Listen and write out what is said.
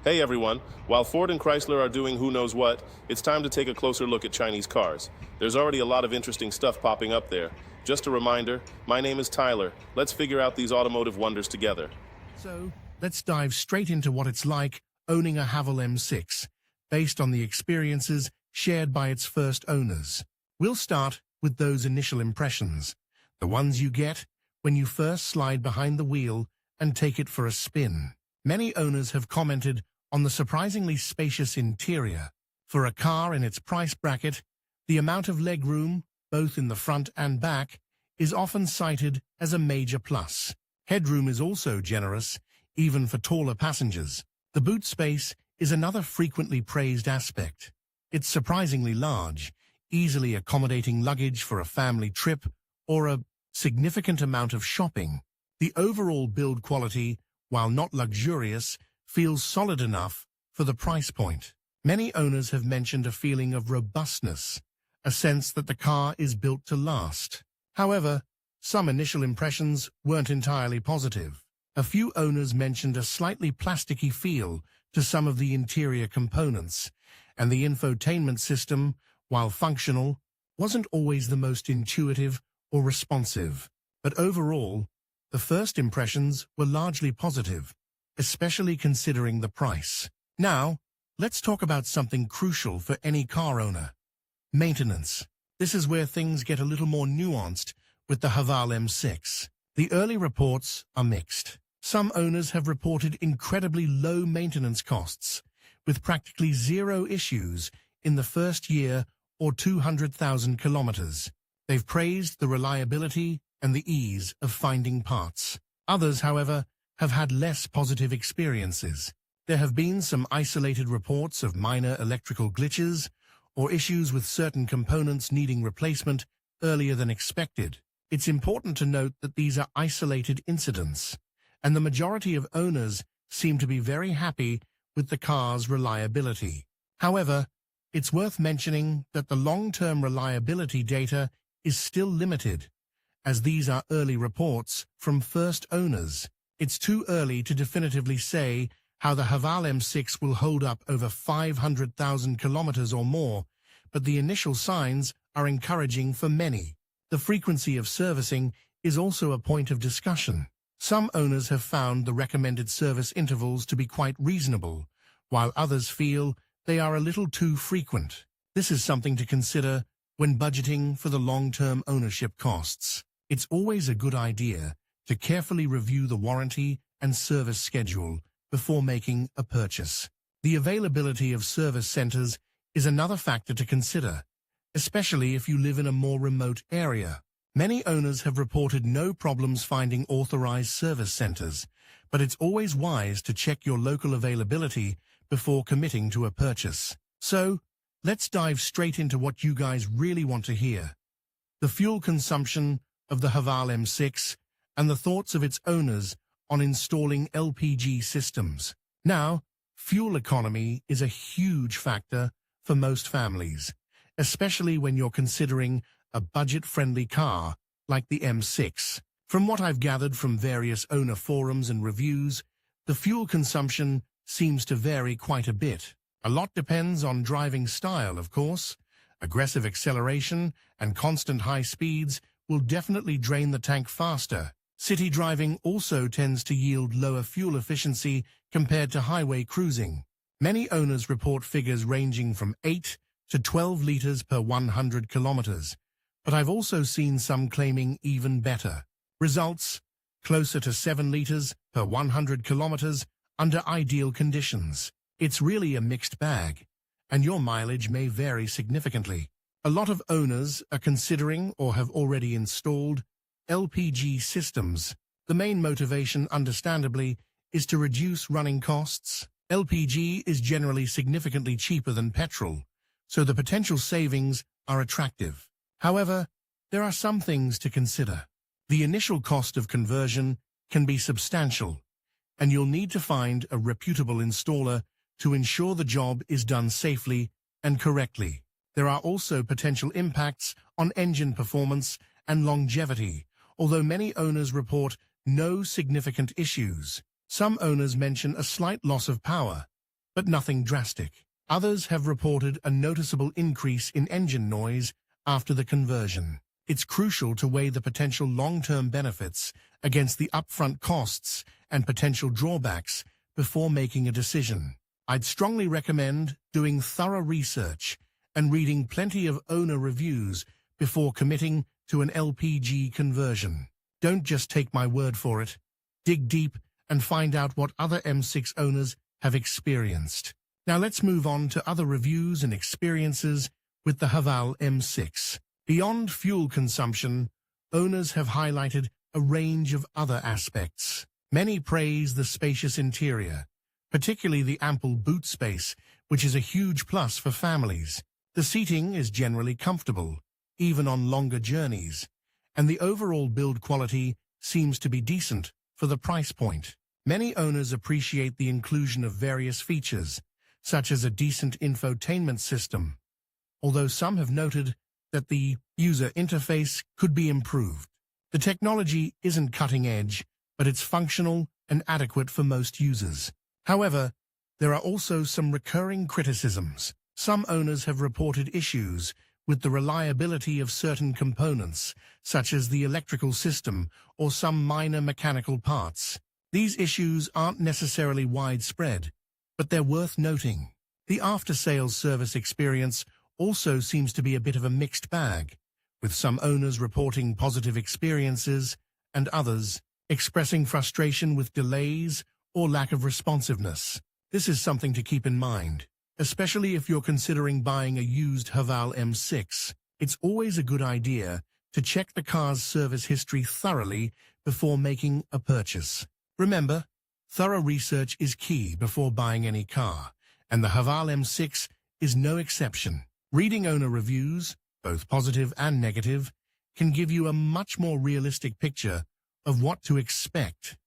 Hey everyone, while Ford and Chrysler are doing who knows what, it's time to take a closer look at Chinese cars. There's already a lot of interesting stuff popping up there. Just a reminder, my name is Tyler. Let's figure out these automotive wonders together. So, let's dive straight into what it's like owning a Haval M6, based on the experiences shared by its first owners. We'll start with those initial impressions, the ones you get when you first slide behind the wheel and take it for a spin. Many owners have commented on the surprisingly spacious interior. For a car in its price bracket, the amount of legroom, both in the front and back, is often cited as a major plus. Headroom is also generous, even for taller passengers. The boot space is another frequently praised aspect. It's surprisingly large, easily accommodating luggage for a family trip or a significant amount of shopping. The overall build quality, while not luxurious, feels solid enough for the price point. Many owners have mentioned a feeling of robustness, a sense that the car is built to last. However, some initial impressions weren't entirely positive. A few owners mentioned a slightly plasticky feel to some of the interior components, and the infotainment system, while functional, wasn't always the most intuitive or responsive. But overall, the first impressions were largely positive, especially considering the price. Now, let's talk about something crucial for any car owner: maintenance. This is where things get a little more nuanced with the Haval M6. The early reports are mixed. Some owners have reported incredibly low maintenance costs, with practically zero issues in the first year or 200,000 kilometers. They've praised the reliability and the ease of finding parts. Others, however, have had less positive experiences. There have been some isolated reports of minor electrical glitches or issues with certain components needing replacement earlier than expected. It's important to note that these are isolated incidents, and the majority of owners seem to be very happy with the car's reliability. However, it's worth mentioning that the long-term reliability data is still limited, as these are early reports from first owners. It's too early to definitively say how the Haval M6 will hold up over 500,000 kilometers or more, but the initial signs are encouraging for many. The frequency of servicing is also a point of discussion. Some owners have found the recommended service intervals to be quite reasonable, while others feel they are a little too frequent. This is something to consider when budgeting for the long-term ownership costs. It's always a good idea to carefully review the warranty and service schedule before making a purchase. The availability of service centers is another factor to consider, especially if you live in a more remote area. Many owners have reported no problems finding authorized service centers, but it's always wise to check your local availability before committing to a purchase. So, let's dive straight into what you guys really want to hear: the fuel consumption of the Haval M6 and the thoughts of its owners on installing LPG systems. Now, fuel economy is a huge factor for most families, especially when you're considering a budget-friendly car like the M6. From what I've gathered from various owner forums and reviews, the fuel consumption seems to vary quite a bit. A lot depends on driving style, of course. Aggressive acceleration and constant high speeds will definitely drain the tank faster. City driving also tends to yield lower fuel efficiency compared to highway cruising. Many owners report figures ranging from 8 to 12 liters per 100 kilometers, but I've also seen some claiming even better results, closer to 7 liters per 100 kilometers under ideal conditions. It's really a mixed bag, and your mileage may vary significantly. A lot of owners are considering or have already installed LPG systems. The main motivation, understandably, is to reduce running costs. LPG is generally significantly cheaper than petrol, so the potential savings are attractive. However, there are some things to consider. The initial cost of conversion can be substantial, and you'll need to find a reputable installer to ensure the job is done safely and correctly. There are also potential impacts on engine performance and longevity, although many owners report no significant issues. Some owners mention a slight loss of power, but nothing drastic. Others have reported a noticeable increase in engine noise after the conversion. It's crucial to weigh the potential long-term benefits against the upfront costs and potential drawbacks before making a decision. I'd strongly recommend doing thorough research and reading plenty of owner reviews before committing to an LPG conversion. Don't just take my word for it. Dig deep and find out what other M6 owners have experienced. Now let's move on to other reviews and experiences with the Haval M6. Beyond fuel consumption, owners have highlighted a range of other aspects. Many praise the spacious interior, particularly the ample boot space, which is a huge plus for families. The seating is generally comfortable, even on longer journeys, and the overall build quality seems to be decent for the price point. Many owners appreciate the inclusion of various features, such as a decent infotainment system, although some have noted that the user interface could be improved. The technology isn't cutting edge, but it's functional and adequate for most users. However, there are also some recurring criticisms. Some owners have reported issues with the reliability of certain components, such as the electrical system or some minor mechanical parts. These issues aren't necessarily widespread, but they're worth noting. The after-sales service experience also seems to be a bit of a mixed bag, with some owners reporting positive experiences and others expressing frustration with delays or lack of responsiveness. This is something to keep in mind, especially if you're considering buying a used Haval M6. It's always a good idea to check the car's service history thoroughly before making a purchase. Remember, thorough research is key before buying any car, and the Haval M6 is no exception. Reading owner reviews, both positive and negative, can give you a much more realistic picture of what to expect.